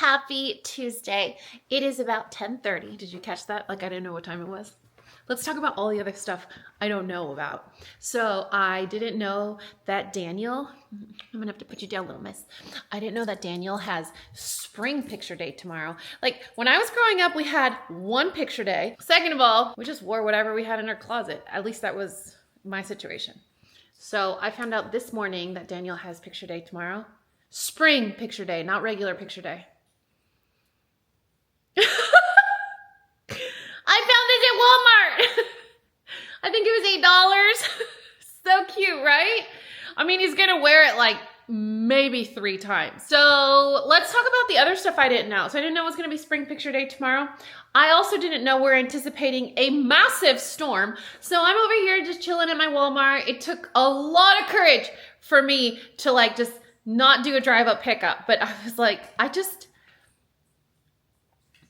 Happy Tuesday. It is about 10:30. Did you catch that? Like I didn't know what time it was. Let's talk about all the other stuff I don't know about. So I didn't know that Daniel, I'm gonna have to put you down, little miss. I didn't know that Daniel has spring picture day tomorrow. Like when I was growing up, we had one picture day. Second of all, we just wore whatever we had in our closet. At least that was my situation. So I found out this morning that Daniel has picture day tomorrow. Spring picture day, not regular picture day. I found it at Walmart. I think it was $8. So cute, right? I mean, he's gonna wear it like maybe 3 times. So let's talk about the other stuff I didn't know. So I didn't know it was gonna be spring picture day tomorrow. I also didn't know we're anticipating a massive storm. So I'm over here just chilling at my Walmart. It took a lot of courage for me to like just not do a drive up pickup. But I was like,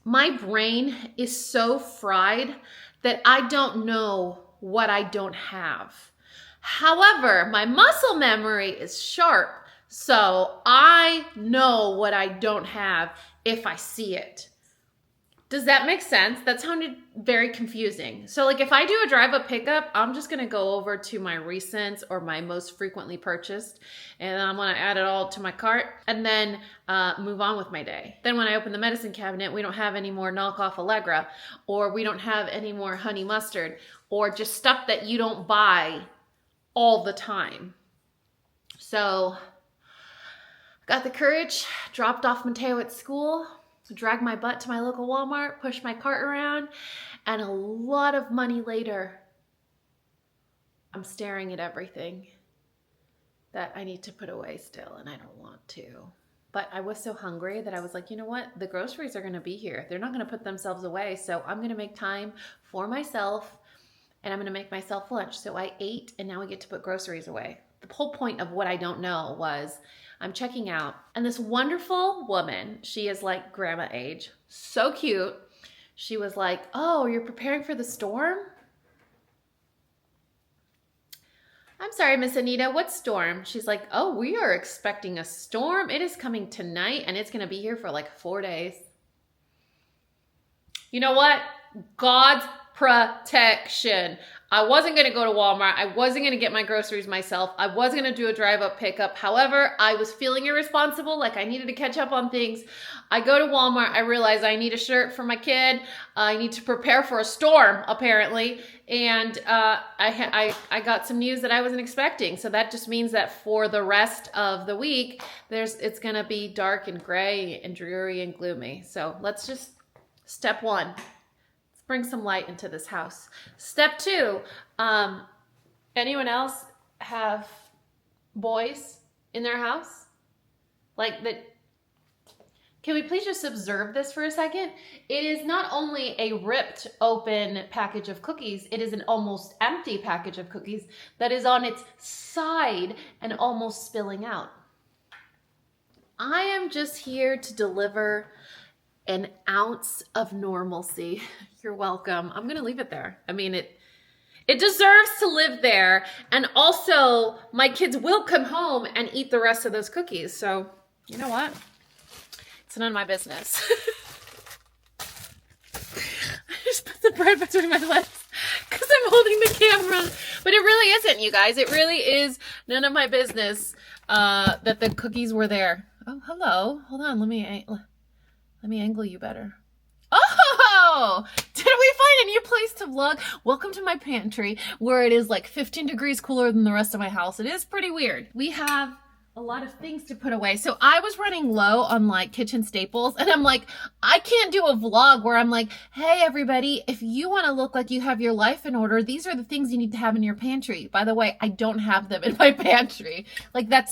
my brain is so fried that I don't know what I don't have. However, my muscle memory is sharp, so I know what I don't have if I see it. Does that make sense? That sounded very confusing. So like if I do a drive-up pickup, I'm just gonna go over to my recents or my most frequently purchased, and I'm gonna add it all to my cart and then move on with my day. Then when I open the medicine cabinet, we don't have any more knockoff Allegra, or we don't have any more honey mustard, or just stuff that you don't buy all the time. So got the courage, dropped off Mateo at school, drag my butt to my local Walmart, push my cart around, and a lot of money later, I'm staring at everything that I need to put away still, and I don't want to. But I was so hungry that I was like, you know what? The groceries are gonna be here. They're not gonna put themselves away, so I'm gonna make time for myself, and I'm gonna make myself lunch. So I ate, and now we get to put groceries away. The whole point of what I don't know was I'm checking out, and this wonderful woman, she is like grandma age, so cute. She was like, oh, you're preparing for the storm? I'm sorry, Miss Anita, what storm? She's like, oh, we are expecting a storm. It is coming tonight, and it's gonna be here for like 4 days. You know what? God's protection. I wasn't going to go to Walmart. I wasn't going to get my groceries myself. I wasn't going to do a drive-up pickup. However, I was feeling irresponsible, like I needed to catch up on things. I go to Walmart. I realize I need a shirt for my kid. I need to prepare for a storm, apparently. And I got some news that I wasn't expecting. So that just means that for the rest of the week, it's going to be dark and gray and dreary and gloomy. So let's just, step 1. Bring some light into this house. Step 2, anyone else have boys in their house? Like that, can we please just observe this for a second? It is not only a ripped open package of cookies, it is an almost empty package of cookies that is on its side and almost spilling out. I am just here to deliver an ounce of normalcy. You're welcome. I'm gonna leave it there. I mean, it deserves to live there. And also my kids will come home and eat the rest of those cookies. So you know what? It's none of my business. I just put the bread between my legs because I'm holding the camera. But it really isn't, you guys. It really is none of my business that the cookies were there. Oh, hello. Hold on. Let me angle you better. Oh, did we find a new place to vlog? Welcome to my pantry where it is like 15 degrees cooler than the rest of my house. It is pretty weird. We have a lot of things to put away. So I was running low on like kitchen staples, and I'm like, I can't do a vlog where I'm like, hey everybody, if you want to look like you have your life in order, these are the things you need to have in your pantry. By the way, I don't have them in my pantry. Like that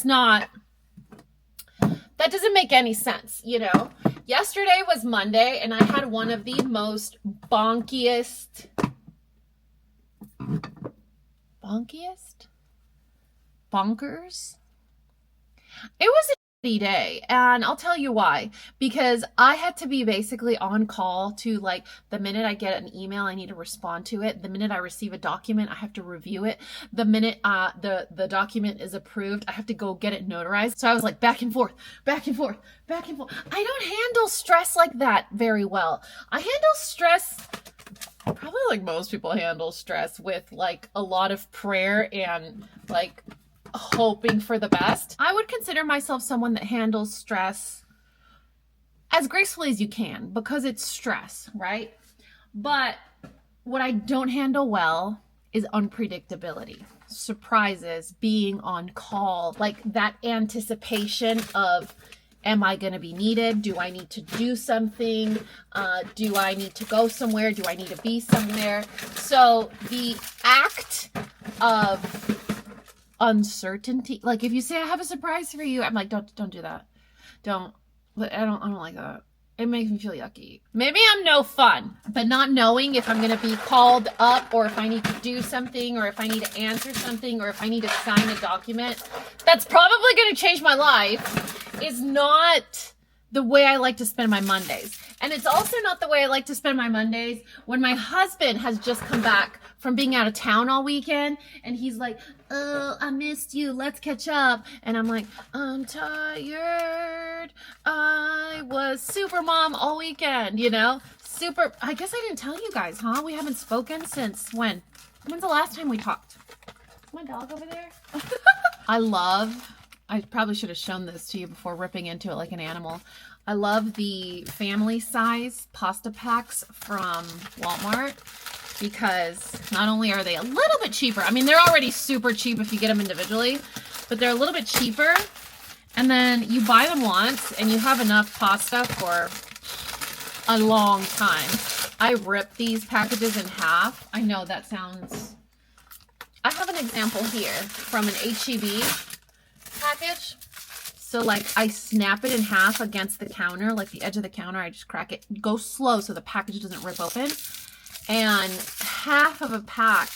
doesn't make any sense, you know? Yesterday was Monday, and I had one of the most bonkers. It was day, and I'll tell you why. Because I had to be basically on call to, like, the minute I get an email, I need to respond to it. The minute I receive a document, I have to review it. The minute the document is approved, I have to go get it notarized. So I was like back and forth, back and forth, back and forth. I don't handle stress like that very well. I handle stress probably like most people handle stress, with like a lot of prayer and like hoping for the best. I would consider myself someone that handles stress as gracefully as you can, because it's stress, right? But what I don't handle well is unpredictability, surprises, being on call, like that anticipation of, am I going to be needed? Do I need to do something? Do I need to go somewhere? Do I need to be somewhere? So the act of uncertainty, like if you say I have a surprise for you, I'm like, don't do that. I don't like that. It makes me feel yucky. Maybe I'm no fun, but not knowing if I'm going to be called up, or if I need to do something, or if I need to answer something, or if I need to sign a document that's probably going to change my life, is not the way I like to spend my Mondays. And it's also not the way I like to spend my Mondays when my husband has just come back from being out of town all weekend, and he's like, oh, I missed you, let's catch up. And I'm like, I'm tired. I was super mom all weekend, you know? I guess I didn't tell you guys, huh? We haven't spoken since when? When's the last time we talked? Is my dog over there? I probably should have shown this to you before ripping into it like an animal. I love the family size pasta packs from Walmart, because not only are they a little bit cheaper, I mean, they're already super cheap if you get them individually, but they're a little bit cheaper. And then you buy them once and you have enough pasta for a long time. I rip these packages in half. I know that sounds... I have an example here from an HEB package. So like I snap it in half against the counter, like the edge of the counter. I just crack it. Go slow so the package doesn't rip open. And half of a pack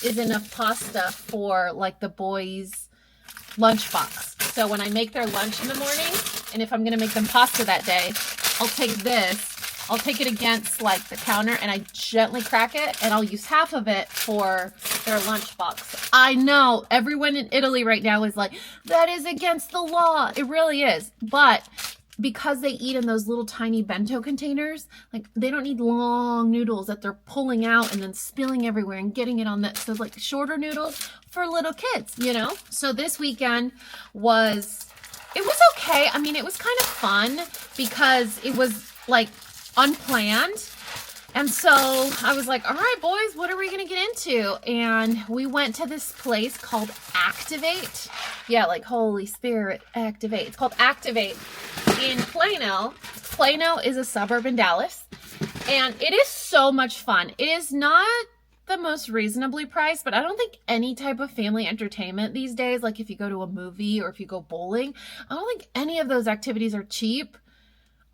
is enough pasta for like the boys' lunchbox. So when I make their lunch in the morning, and if I'm going to make them pasta that day, I'll take this. I'll take it against like the counter and I gently crack it, and I'll use half of it for their lunchbox. I know everyone in Italy right now is like, that is against the law. It really is. But because they eat in those little tiny bento containers, like they don't need long noodles that they're pulling out and then spilling everywhere and getting it on that. So like shorter noodles for little kids, you know? So this weekend it was okay. I mean, it was kind of fun because it was like unplanned. And so I was like, all right, boys, what are we going to get into? And we went to this place called Activate. Yeah, like Holy Spirit, Activate. It's called Activate in Plano. Plano is a suburb in Dallas. And it is so much fun. It is not the most reasonably priced, but I don't think any type of family entertainment these days, like if you go to a movie or if you go bowling, I don't think any of those activities are cheap.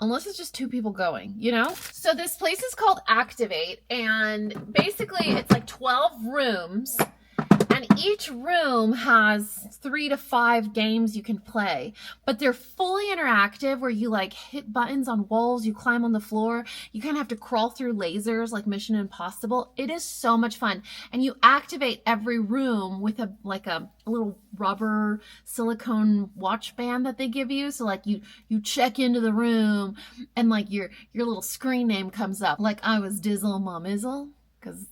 Unless it's just two people going, you know? So this place is called Activate, and basically it's like 12 rooms, and each room has 3 to 5 games you can play, but they're fully interactive where you like hit buttons on walls, you climb on the floor, you kind of have to crawl through lasers like Mission Impossible. It is so much fun. And you activate every room with a little rubber silicone watch band that they give you. So like you check into the room and like your little screen name comes up. Like I was Dizzle Mom Izzle, because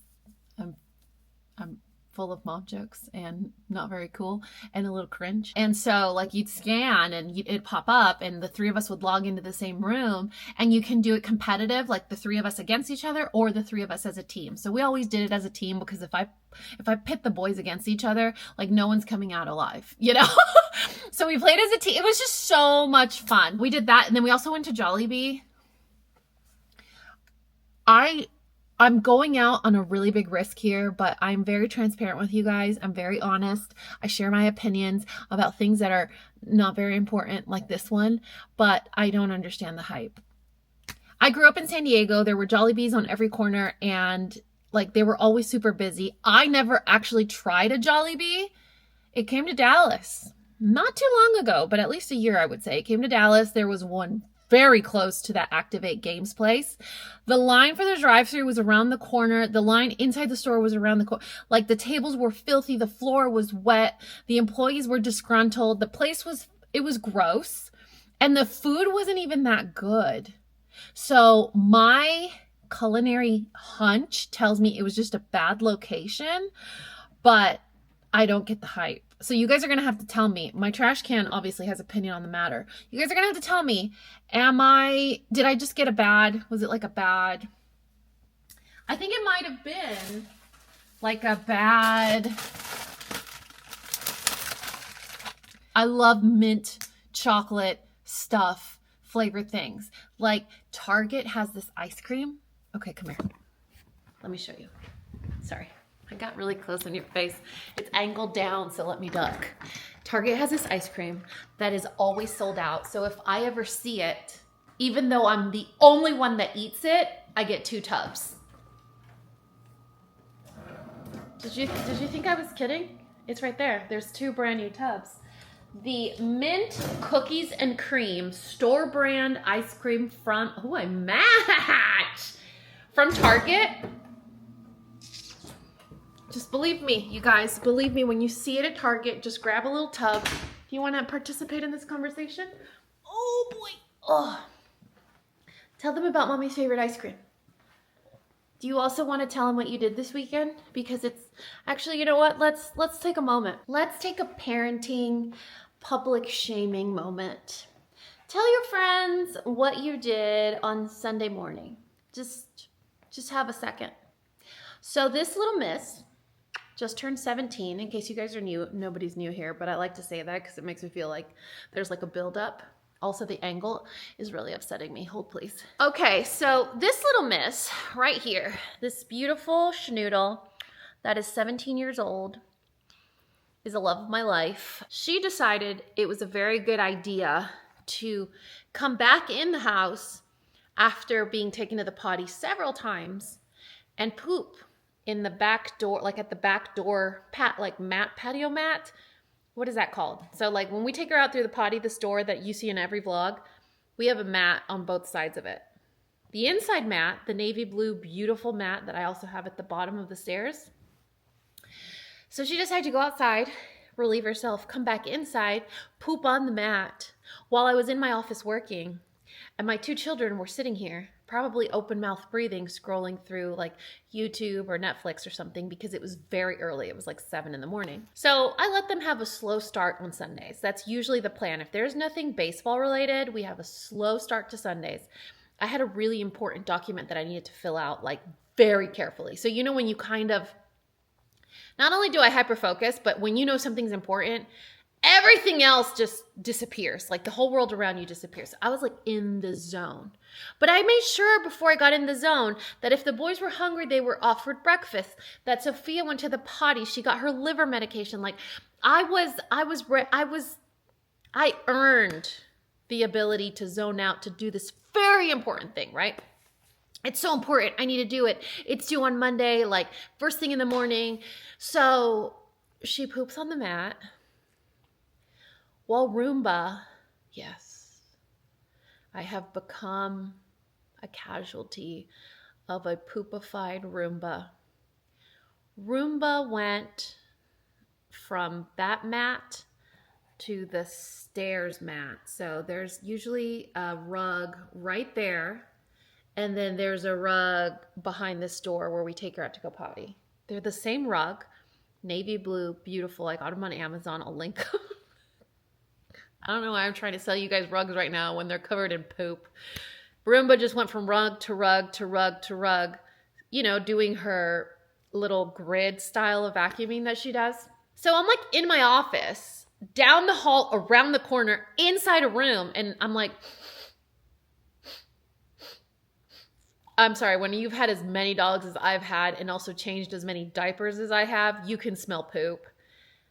I'm full of mom jokes and not very cool and a little cringe. And so like you'd scan and it'd pop up and the 3 of us would log into the same room, and you can do it competitive, like the 3 of us against each other or the 3 of us as a team. So we always did it as a team, because if I pit the boys against each other, like no one's coming out alive, you know? So we played as a team. It was just so much fun. We did that. And then we also went to Jollibee. I'm going out on a really big risk here, but I'm very transparent with you guys. I'm very honest. I share my opinions about things that are not very important, like this one, but I don't understand the hype. I grew up in San Diego. There were Jollibees on every corner, and like they were always super busy. I never actually tried a Jollibee. It came to Dallas. not too long ago, but at least a year, I would say. Came to Dallas. There was one very close to that Activate Games place. The line for the drive-thru was around the corner. The line inside the store was around the corner. Like, the tables were filthy. The floor was wet. The employees were disgruntled. The place was, it was gross. And the food wasn't even that good. So my culinary hunch tells me it was just a bad location, but I don't get the hype. So you guys are going to have to tell me. My trash can obviously has opinion on the matter. You guys are going to have to tell me, did I just get a bad, was it like a bad, I think it might have been like a bad, I love mint chocolate stuff, flavored things. Like Target has this ice cream. Okay, come here. Let me show you. Sorry. I got really close in your face. It's angled down, so let me duck. Target has this ice cream that is always sold out. So if I ever see it, even though I'm the only one that eats it, I get 2 tubs. Did you think I was kidding? It's right there. There's 2 brand new tubs. The mint cookies and cream store brand ice cream from, oh, I match, from Target. Just believe me, you guys, believe me, when you see it at Target, just grab a little tub. Do you want to participate in this conversation? Oh boy. Oh. Tell them about Mommy's favorite ice cream. Do you also want to tell them what you did this weekend? Because it's actually, you know what? Let's take a moment. Let's take a parenting, public shaming moment. Tell your friends what you did on Sunday morning. Just have a second. So this little miss just turned 17. In case you guys are new, nobody's new here, but I like to say that because it makes me feel like there's like a buildup. Also, the angle is really upsetting me. Hold, please. Okay, so this little miss right here, this beautiful schnoodle that is 17 years old, is the love of my life. She decided it was a very good idea to come back in the house after being taken to the potty several times and poop in the back door, like at the back door, patio mat. What is that called? So like when we take her out through the potty, the store that you see in every vlog, we have a mat on both sides of it. The inside mat, the navy blue, beautiful mat that I also have at the bottom of the stairs. So she decided to go outside, relieve herself, come back inside, poop on the mat while I was in my office working. And my 2 children were sitting here, probably open mouth breathing, scrolling through like YouTube or Netflix or something because it was very early. It was like 7 in the morning. So I let them have a slow start on Sundays. That's usually the plan. If there's nothing baseball related, we have a slow start to Sundays. I had a really important document that I needed to fill out like very carefully. So you know when you kind of, not only do I hyper focus, but when you know something's important, everything else just disappears. Like the whole world around you disappears. I was like in the zone. But I made sure before I got in the zone that if the boys were hungry, they were offered breakfast. That Sophia went to the potty. She got her liver medication. Like I earned the ability to zone out to do this very important thing, right? It's so important. I need to do it. It's due on Monday, like first thing in the morning. So she poops on the mat. Well, Roomba, yes, I have become a casualty of a poopified Roomba. Roomba went from that mat to the stairs mat. So there's usually a rug right there, and then there's a rug behind this door where we take her out to go potty. They're the same rug, navy blue, beautiful. I got them on Amazon. I'll link them. I don't know why I'm trying to sell you guys rugs right now when they're covered in poop. Roomba just went from rug to rug to rug to rug, you know, doing her little grid style of vacuuming that she does. So I'm like in my office, down the hall, around the corner, inside a room, and I'm like, I'm sorry, when you've had as many dogs as I've had and also changed as many diapers as I have, you can smell poop.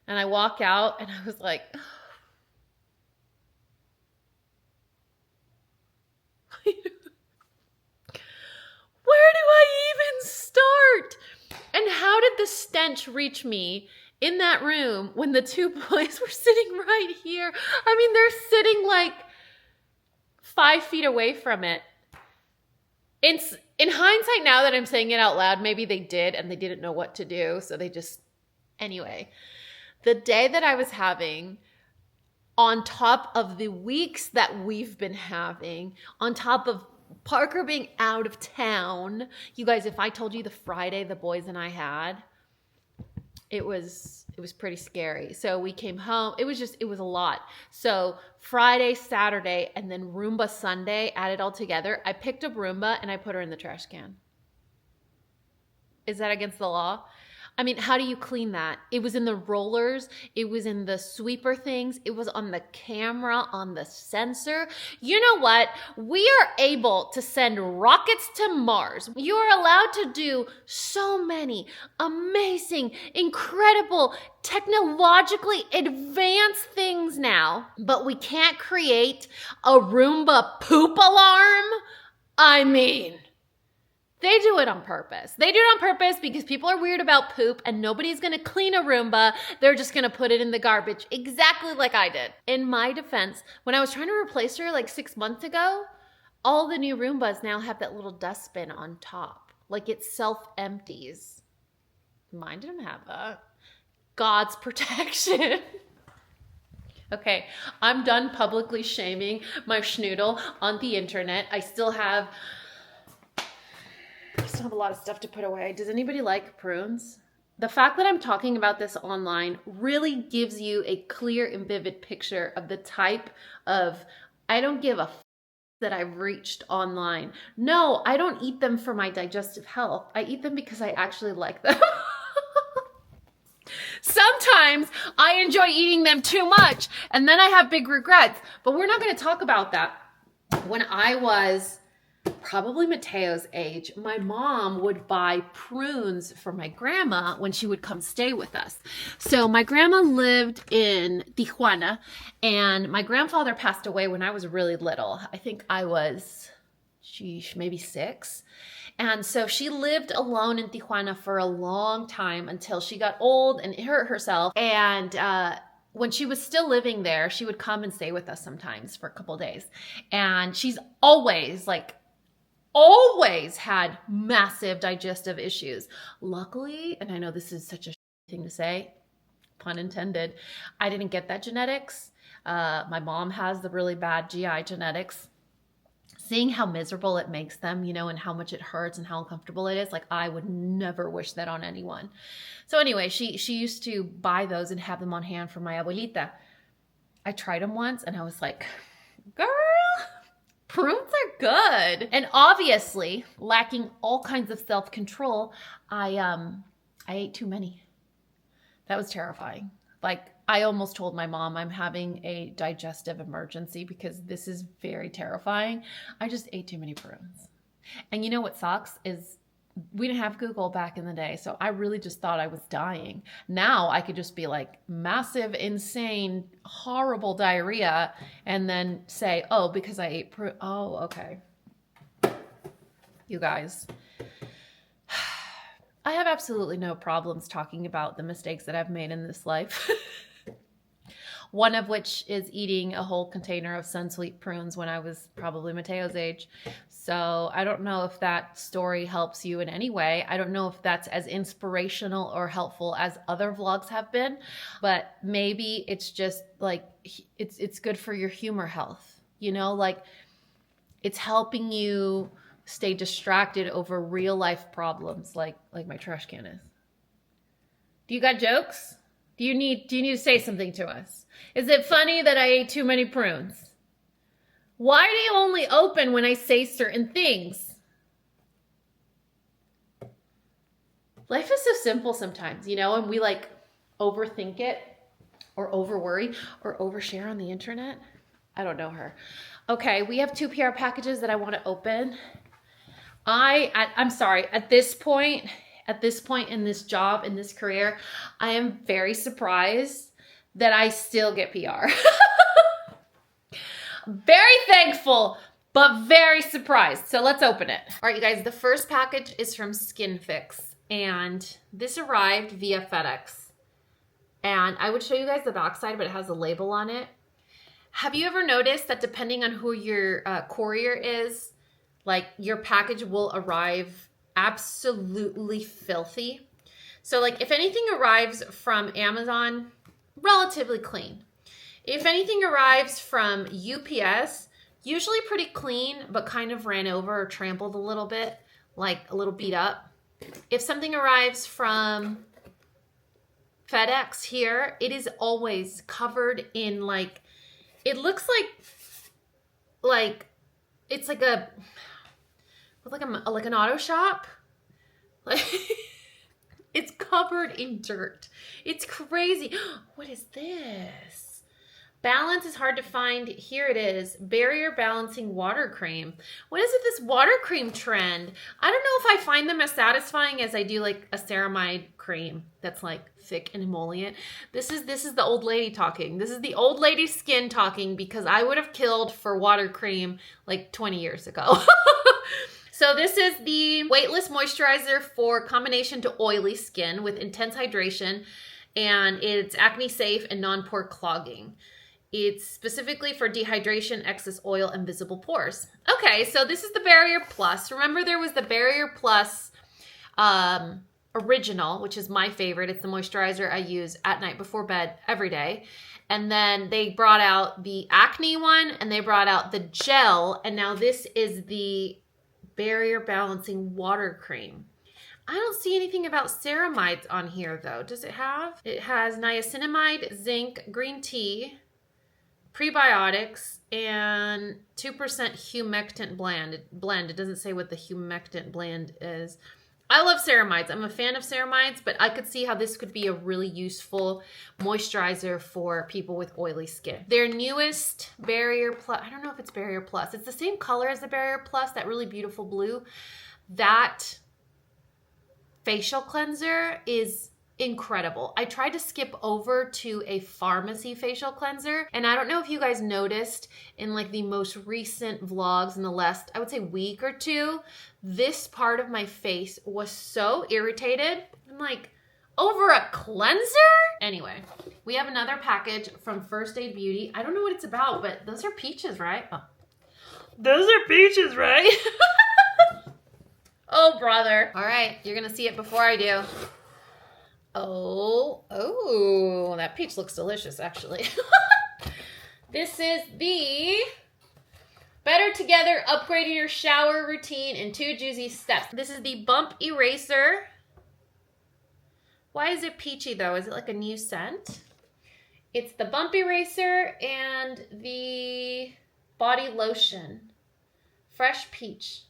And I walk out and I was like, where do I even start? And how did the stench reach me in that room when the two boys were sitting right here. I mean, they're sitting like 5 feet away from it. In hindsight, now that I'm saying it out loud, maybe they did and they didn't know what to do. So they just, anyway, the day that I was having, on top of the weeks that we've been having, on top of Parker being out of town, you guys, if I told you the Friday the boys and I had, it was pretty scary. So we came home. It was a lot. So Friday, Saturday, and then Roomba Sunday, added all together. I picked up Roomba and I put her in the trash can. Is that against the law? I mean, how do you clean that? It was in the rollers. It was in the sweeper things. It was on the camera, on the sensor. You know what? We are able to send rockets to Mars. You are allowed to do so many amazing, incredible, technologically advanced things now, but we can't create a Roomba poop alarm? I mean, they do it on purpose. They do it on purpose because people are weird about poop and nobody's going to clean a Roomba. They're just going to put it in the garbage, exactly like I did. In my defense, when I was trying to replace her like 6 months ago, all the new Roombas now have that little dustbin on top. Like it self-empties. Mine didn't have that. God's protection. Okay, I'm done publicly shaming my schnoodle on the internet. I still have a lot of stuff to put away. Does anybody like prunes? The fact that I'm talking about this online really gives you a clear and vivid picture of the type of I don't give a f that I've reached online. No, I don't eat them for my digestive health. I eat them because I actually like them. Sometimes I enjoy eating them too much and then I have big regrets, but we're not going to talk about that. When I was probably Mateo's age, my mom would buy prunes for my grandma when she would come stay with us. So my grandma lived in Tijuana and my grandfather passed away when I was really little. I think I was, maybe 6. And so she lived alone in Tijuana for a long time until she got old and hurt herself. And when she was still living there, she would come and stay with us sometimes for a couple of days. And she's always had massive digestive issues. Luckily, and I know this is such a thing to say, pun intended, I didn't get that genetics. My mom has the really bad GI genetics. Seeing how miserable it makes them, you know, and how much it hurts and how uncomfortable it is, like I would never wish that on anyone. So anyway, she used to buy those and have them on hand for my abuelita. I tried them once and I was like, girl, prunes are good. And obviously, lacking all kinds of self-control, I ate too many. That was terrifying. Like, I almost told my mom I'm having a digestive emergency because this is very terrifying. I just ate too many prunes. And you know what sucks is we didn't have Google back in the day, so I really just thought I was dying. Now I could just be like massive, insane, horrible diarrhea and then say, oh, because I ate prune. Oh, okay. You guys, I have absolutely no problems talking about the mistakes that I've made in this life. One of which is eating a whole container of Sunsweet prunes when I was probably Mateo's age. So I don't know if that story helps you in any way. I don't know if that's as inspirational or helpful as other vlogs have been, but maybe it's just like, it's good for your humor health. You know, like it's helping you stay distracted over real life problems like my trash can is. Do you got jokes? Do you need to say something to us? Is it funny that I ate too many prunes? Why do you only open when I say certain things? Life is so simple sometimes, you know, and we like overthink it or overworry or overshare on the internet. I don't know her. Okay, we have 2 PR packages that I want to open. I'm sorry, at this point in this job, in this career, I am very surprised that I still get PR. Very thankful, but very surprised. So let's open it. All right, you guys, the first package is from Skin Fix, and this arrived via FedEx. And I would show you guys the backside, but it has a label on it. Have you ever noticed that depending on who your courier is, like your package will arrive absolutely filthy? So like if anything arrives from Amazon, relatively clean. If anything arrives from UPS, usually pretty clean, but kind of ran over or trampled a little bit, like a little beat up. If something arrives from FedEx here, it is always covered in like, it looks like it's like an auto shop. Like it's covered in dirt. It's crazy. What is this? Balance is hard to find. Here it is. Barrier balancing water cream. What is it, this water cream trend? I don't know if I find them as satisfying as I do like a ceramide cream that's like thick and emollient. This is the old lady talking. This is the old lady skin talking, because I would have killed for water cream like 20 years ago. So this is the weightless moisturizer for combination to oily skin with intense hydration, and it's acne safe and non-pore clogging. It's specifically for dehydration, excess oil, and visible pores. Okay, so this is the Barrier Plus. Remember there was the Barrier Plus Original, which is my favorite. It's the moisturizer I use at night before bed every day. And then they brought out the acne one, and they brought out the gel, and now this is the Barrier Balancing Water Cream. I don't see anything about ceramides on here though. Does it have? It has niacinamide, zinc, green tea, prebiotics, and 2% humectant blend. It doesn't say what the humectant blend is. I love ceramides. I'm a fan of ceramides, but I could see how this could be a really useful moisturizer for people with oily skin. Their newest Barrier Plus, I don't know if it's Barrier Plus. It's the same color as the Barrier Plus, that really beautiful blue. That facial cleanser is incredible. I tried to skip over to a pharmacy facial cleanser, and I don't know if you guys noticed in like the most recent vlogs in the last, I would say week or two, this part of my face was so irritated. I'm like, over a cleanser? Anyway, we have another package from First Aid Beauty. I don't know what it's about, but those are peaches, right? Oh. Those are peaches, right? Oh, brother. All right, you're gonna see it before I do. Oh, that peach looks delicious, actually. This is the Better Together, upgrading your shower routine in 2 juicy steps. This is the Bump Eraser. Why is it peachy though? Is it like a new scent? It's the Bump Eraser and the body lotion. Fresh peach.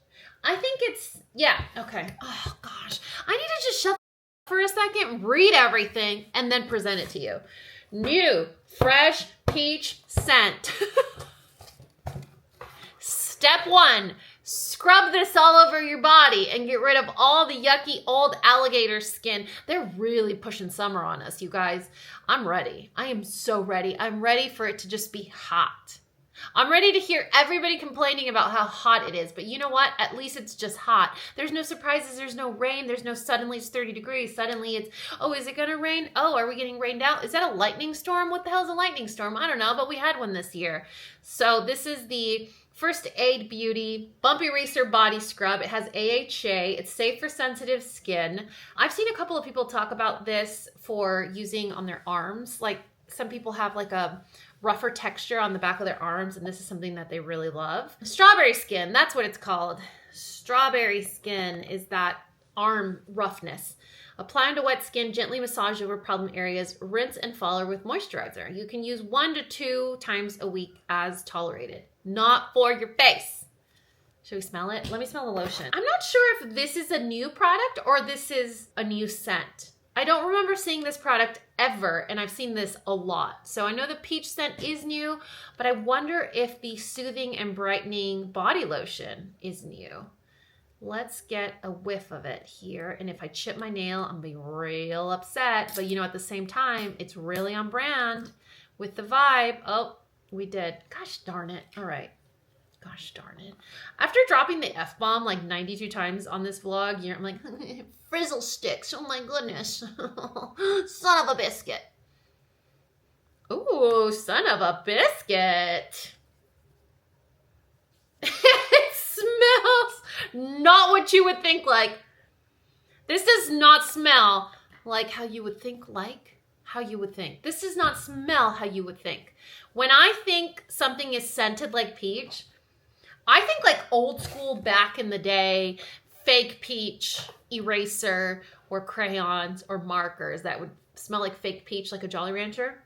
I think it's, yeah, okay. Oh gosh, I need to just shut for a second, read everything, and then present it to you. New fresh peach scent. Step 1, scrub this all over your body and get rid of all the yucky old alligator skin. They're really pushing summer on us, you guys. I'm ready. I am so ready. I'm ready for it to just be hot. I'm ready to hear everybody complaining about how hot it is, but you know what? At least it's just hot. There's no surprises. There's no rain. There's no suddenly it's 30 degrees. Suddenly it's, oh, is it going to rain? Oh, are we getting rained out? Is that a lightning storm? What the hell is a lightning storm? I don't know, but we had one this year. So this is the First Aid Beauty Bump Eraser Body Scrub. It has AHA. It's safe for sensitive skin. I've seen a couple of people talk about this for using on their arms. Like some people have like a rougher texture on the back of their arms, and this is something that they really love. Strawberry skin, that's what it's called. Strawberry skin is that arm roughness. Apply onto wet skin, gently massage over problem areas, rinse and follow with moisturizer. You can use 1 to 2 times a week as tolerated. Not for your face. Should we smell it? Let me smell the lotion. I'm not sure if this is a new product or this is a new scent. I don't remember seeing this product ever, and I've seen this a lot. So I know the peach scent is new, but I wonder if the soothing and brightening body lotion is new. Let's get a whiff of it here. And if I chip my nail, I'm gonna be real upset. But you know, at the same time, it's really on brand with the vibe. Oh, we did. Gosh darn it. All right. Gosh darn it. After dropping the F-bomb like 92 times on this vlog, I'm like, frizzle sticks. Oh my goodness. Son of a biscuit. Ooh, son of a biscuit. It smells not what you would think like. This does not smell like how you would think how you would think. This does not smell how you would think. When I think something is scented like peach, I think like old school back in the day, fake peach eraser or crayons or markers that would smell like fake peach, like a Jolly Rancher.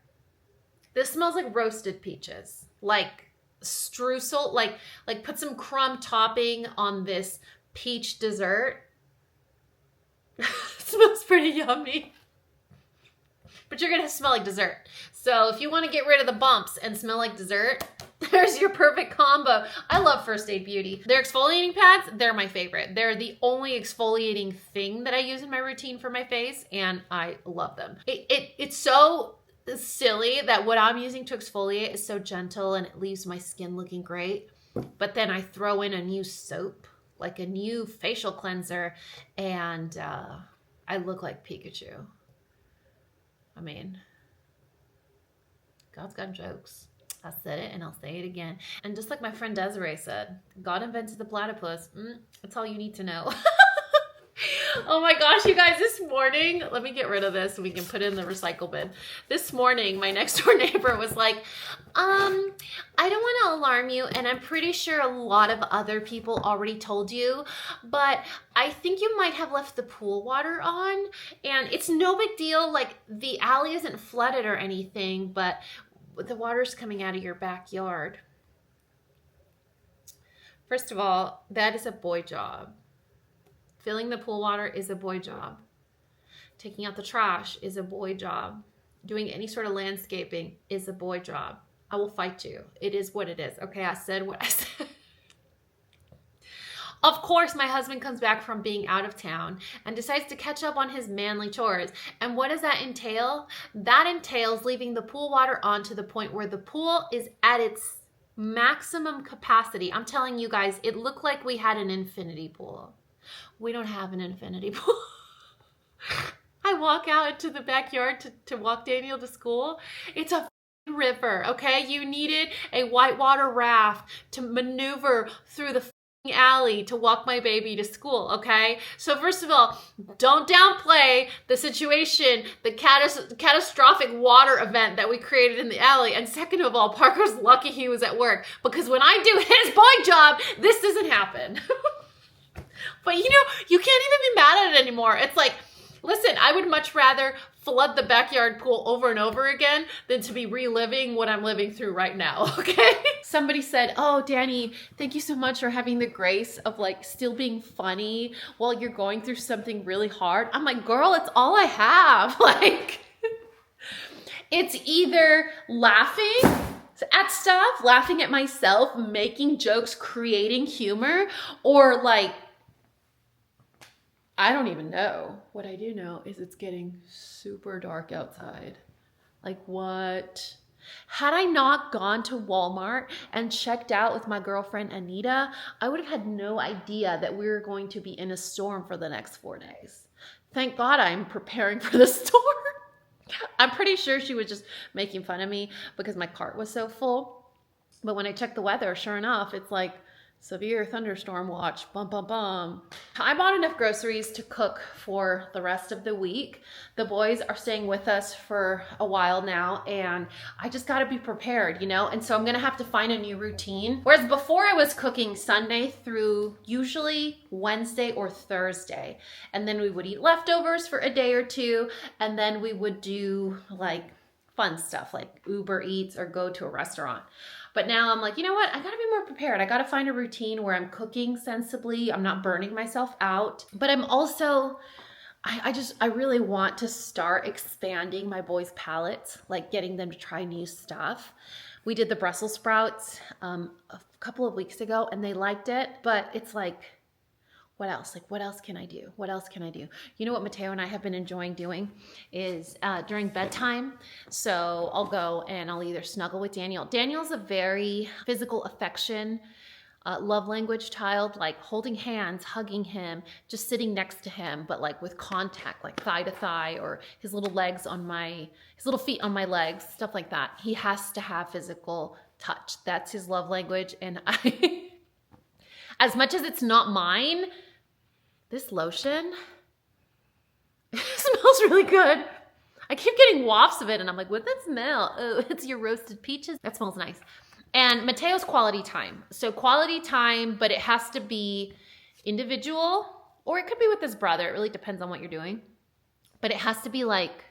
This smells like roasted peaches, like streusel, like put some crumb topping on this peach dessert. It smells pretty yummy. But you're gonna smell like dessert. So if you wanna get rid of the bumps and smell like dessert, there's your perfect combo. I love First Aid Beauty. Their exfoliating pads, they're my favorite. They're the only exfoliating thing that I use in my routine for my face, and I love them. It's so silly that what I'm using to exfoliate is so gentle and it leaves my skin looking great. But then I throw in a new soap, like a new facial cleanser, and I look like Pikachu. I mean, God's got jokes. I said it and I'll say it again. And just like my friend Desiree said, God invented the platypus. That's all you need to know. Oh my gosh, you guys, this morning, let me get rid of this so we can put it in the recycle bin. This morning, my next door neighbor was like, I don't want to alarm you, and I'm pretty sure a lot of other people already told you, but I think you might have left the pool water on, and it's no big deal. Like, the alley isn't flooded or anything, but the water's coming out of your backyard. First of all, that is a boy job. Filling the pool water is a boy job. Taking out the trash is a boy job. Doing any sort of landscaping is a boy job. I will fight you. It is what it is. Okay, I said what I said. Of course, my husband comes back from being out of town and decides to catch up on his manly chores. And what does that entail? That entails leaving the pool water on to the point where the pool is at its maximum capacity. I'm telling you guys, it looked like we had an infinity pool. We don't have an infinity pool. I walk out into the backyard to walk Daniel to school. It's a river, okay? You needed a whitewater raft to maneuver through the alley to walk my baby to school, okay? So first of all, don't downplay the situation, the catastrophic water event that we created in the alley. And second of all, Parker's lucky he was at work, because when I do his boy job, this doesn't happen. But you know, you can't even be mad at it anymore. It's like, listen, I would much rather flood the backyard pool over and over again than to be reliving what I'm living through right now, okay? Somebody said, oh, Dani, thank you so much for having the grace of like still being funny while you're going through something really hard. I'm like, girl, it's all I have. Like, it's either laughing at stuff, laughing at myself, making jokes, creating humor, or like, I don't even know. What I do know is it's getting super dark outside. Like, what? Had I not gone to Walmart and checked out with my girlfriend Anita, I would have had no idea that we were going to be in a storm for the next 4 days. Thank God I'm preparing for the storm. I'm pretty sure she was just making fun of me because my cart was so full. But when I checked the weather, sure enough, it's like, severe thunderstorm watch, bum, bum, bum. I bought enough groceries to cook for the rest of the week. The boys are staying with us for a while now, and I just gotta be prepared, you know? And so I'm gonna have to find a new routine. Whereas before I was cooking Sunday through usually Wednesday or Thursday, and then we would eat leftovers for a day or two, and then we would do like fun stuff like Uber Eats or go to a restaurant. But now I'm like, you know what? I gotta be more prepared. I gotta find a routine where I'm cooking sensibly. I'm not burning myself out. But I'm also, I really want to start expanding my boys' palates, like getting them to try new stuff. We did the Brussels sprouts a couple of weeks ago and they liked it, but it's like, what else? Like, what else can I do? What else can I do? You know what Mateo and I have been enjoying doing is during bedtime. So I'll go and I'll either snuggle with Daniel. Daniel's a very physical affection love language child, like holding hands, hugging him, just sitting next to him, but like with contact, like thigh to thigh, or his little feet on my legs, stuff like that. He has to have physical touch. That's his love language. And as much as it's not mine, this lotion smells really good. I keep getting wafts of it and I'm like, what's that smell? Oh, it's your roasted peaches. That smells nice. And Mateo's quality time. So quality time, but it has to be individual, or it could be with his brother. It really depends on what you're doing. But it has to be like,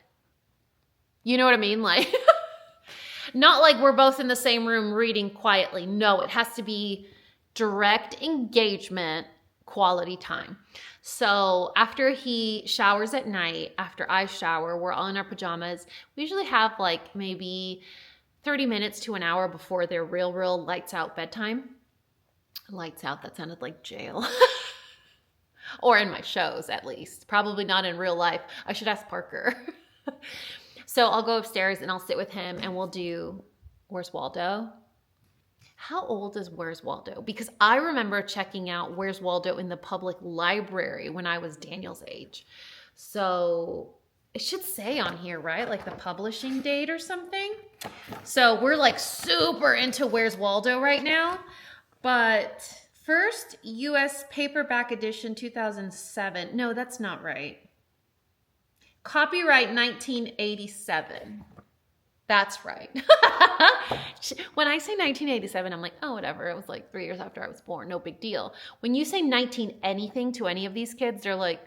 you know what I mean? Like, not like we're both in the same room reading quietly. No, it has to be direct engagement, quality time. So after he showers at night, after I shower, we're all in our pajamas. We usually have like maybe 30 minutes to an hour before their real lights out bedtime. Lights out, that sounded like jail. Or in my shows, at least. Probably not in real life. I should ask Parker. So I'll go upstairs and I'll sit with him and we'll do Where's Waldo? How old is Where's Waldo? Because I remember checking out Where's Waldo in the public library when I was Daniel's age. So it should say on here, right? Like the publishing date or something. So we're like super into Where's Waldo right now. But first, US paperback edition 2007. No, that's not right. Copyright 1987. That's right. When I say 1987, I'm like, oh, whatever. It was like 3 years after I was born. No big deal. When you say 19 anything to any of these kids, they're like,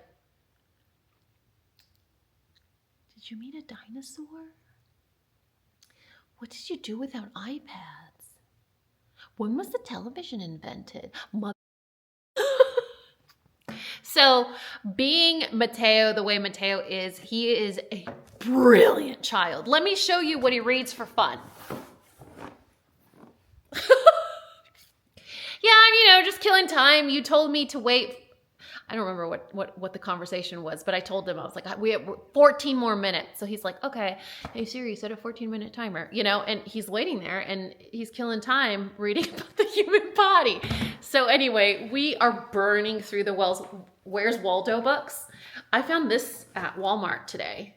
did you mean a dinosaur? What did you do without iPads? When was the television invented? So being Mateo the way Mateo is, he is a brilliant child. Let me show you what he reads for fun. Yeah, I'm, just killing time. You told me to wait. I don't remember what the conversation was, but I told him, I was like, we have 14 more minutes. So he's like, okay, hey Siri, set a 14-minute timer, and he's waiting there and he's killing time reading about the human body. So anyway, we are burning through the Where's Waldo books. I found this at Walmart today.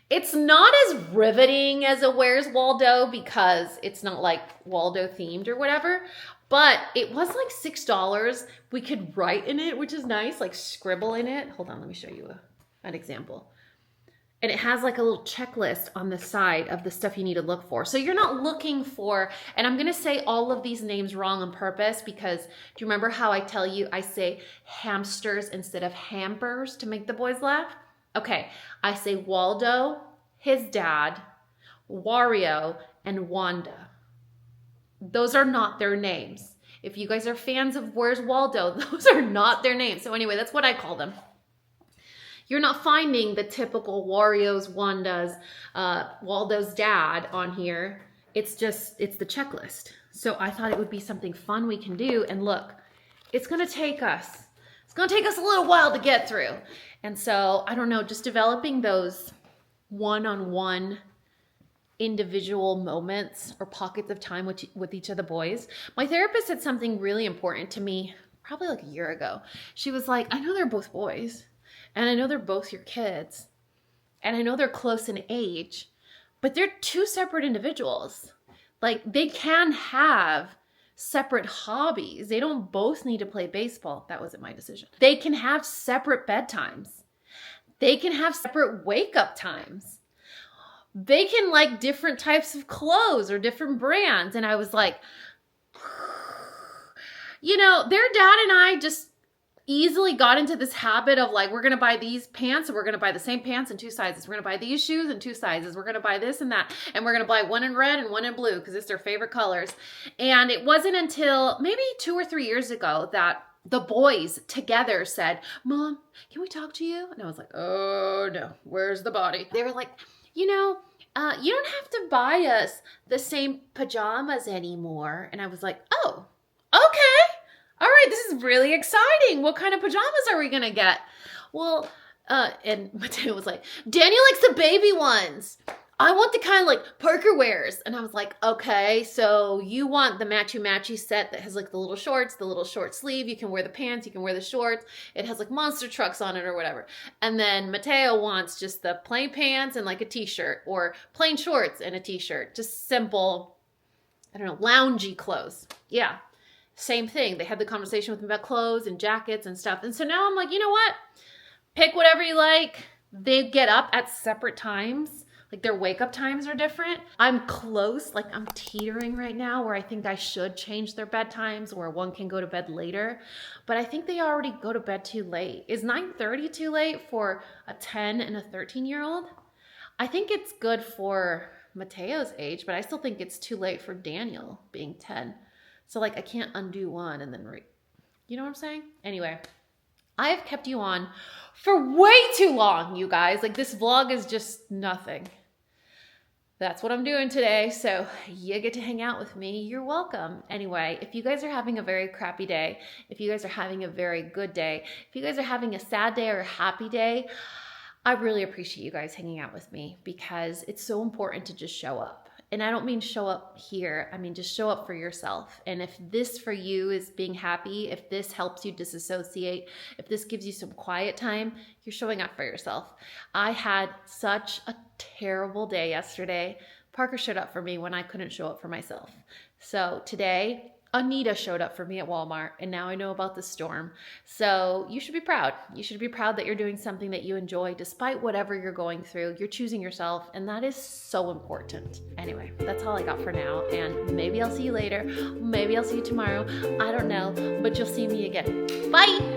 It's not as riveting as a Where's Waldo because it's not like Waldo themed or whatever, but it was like $6. We could write in it, which is nice, like scribble in it. Hold on, let me show you an example. And it has like a little checklist on the side of the stuff you need to look for. So you're not looking for, and I'm gonna say all of these names wrong on purpose because do you remember how I tell you I say hamsters instead of hampers to make the boys laugh? Okay, I say Waldo, his dad, Wario, and Wanda. Those are not their names. If you guys are fans of Where's Waldo, those are not their names. So anyway, that's what I call them. You're not finding the typical Wario's, Wanda's, Waldo's dad on here. It's the checklist. So I thought it would be something fun we can do. And look, it's gonna take us a little while to get through. And so, I don't know, just developing those one-on-one individual moments or pockets of time with each of the boys. My therapist said something really important to me probably like a year ago. She was like, I know they're both boys and I know they're both your kids and I know they're close in age, but they're two separate individuals. Like they can have separate hobbies. They don't both need to play baseball. That wasn't my decision. They can have separate bedtimes. They can have separate wake up times. They can like different types of clothes or different brands. And I was like, their dad and I just easily got into this habit of like, we're going to buy these pants and we're going to buy the same pants in 2 sizes. We're going to buy these shoes in 2 sizes. We're going to buy this and that. And we're going to buy one in red and one in blue because it's their favorite colors. And it wasn't until maybe 2 or 3 years ago that the boys together said, Mom, can we talk to you? And I was like, oh no, where's the body? They were like, you don't have to buy us the same pajamas anymore. And I was like, oh, okay. All right, this is really exciting. What kind of pajamas are we going to get? Well, and Mateo was like, Daniel likes the baby ones. I want the kind like Parker wears. And I was like, okay, so you want the matchy set that has like the little shorts, the little short sleeve. You can wear the pants, you can wear the shorts. It has like monster trucks on it or whatever. And then Mateo wants just the plain pants and like a t-shirt, or plain shorts and a t-shirt. Just simple, I don't know, loungy clothes. Yeah, same thing. They had the conversation with me about clothes and jackets and stuff. And so now I'm like, you know what? Pick whatever you like. They get up at separate times. Like their wake up times are different. I'm close, like I'm teetering right now where I think I should change their bedtimes where one can go to bed later, but I think they already go to bed too late. Is 9:30 too late for a 10 and a 13-year-old? I think it's good for Mateo's age, but I still think it's too late for Daniel being 10. So like I can't undo one and then you know what I'm saying? Anyway, I've kept you on for way too long, you guys. Like this vlog is just nothing. That's what I'm doing today. So you get to hang out with me. You're welcome. Anyway, if you guys are having a very crappy day, if you guys are having a very good day, if you guys are having a sad day or a happy day, I really appreciate you guys hanging out with me because it's so important to just show up. And I don't mean show up here. I mean, just show up for yourself. And if this for you is being happy, if this helps you disassociate, if this gives you some quiet time, you're showing up for yourself. I had such a terrible day yesterday. Parker showed up for me when I couldn't show up for myself. So today, Anita showed up for me at Walmart, and now I know about the storm. So you should be proud. You should be proud that you're doing something that you enjoy despite whatever you're going through. You're choosing yourself, and that is so important. Anyway, that's all I got for now, and maybe I'll see you later. Maybe I'll see you tomorrow. I don't know, but you'll see me again. Bye!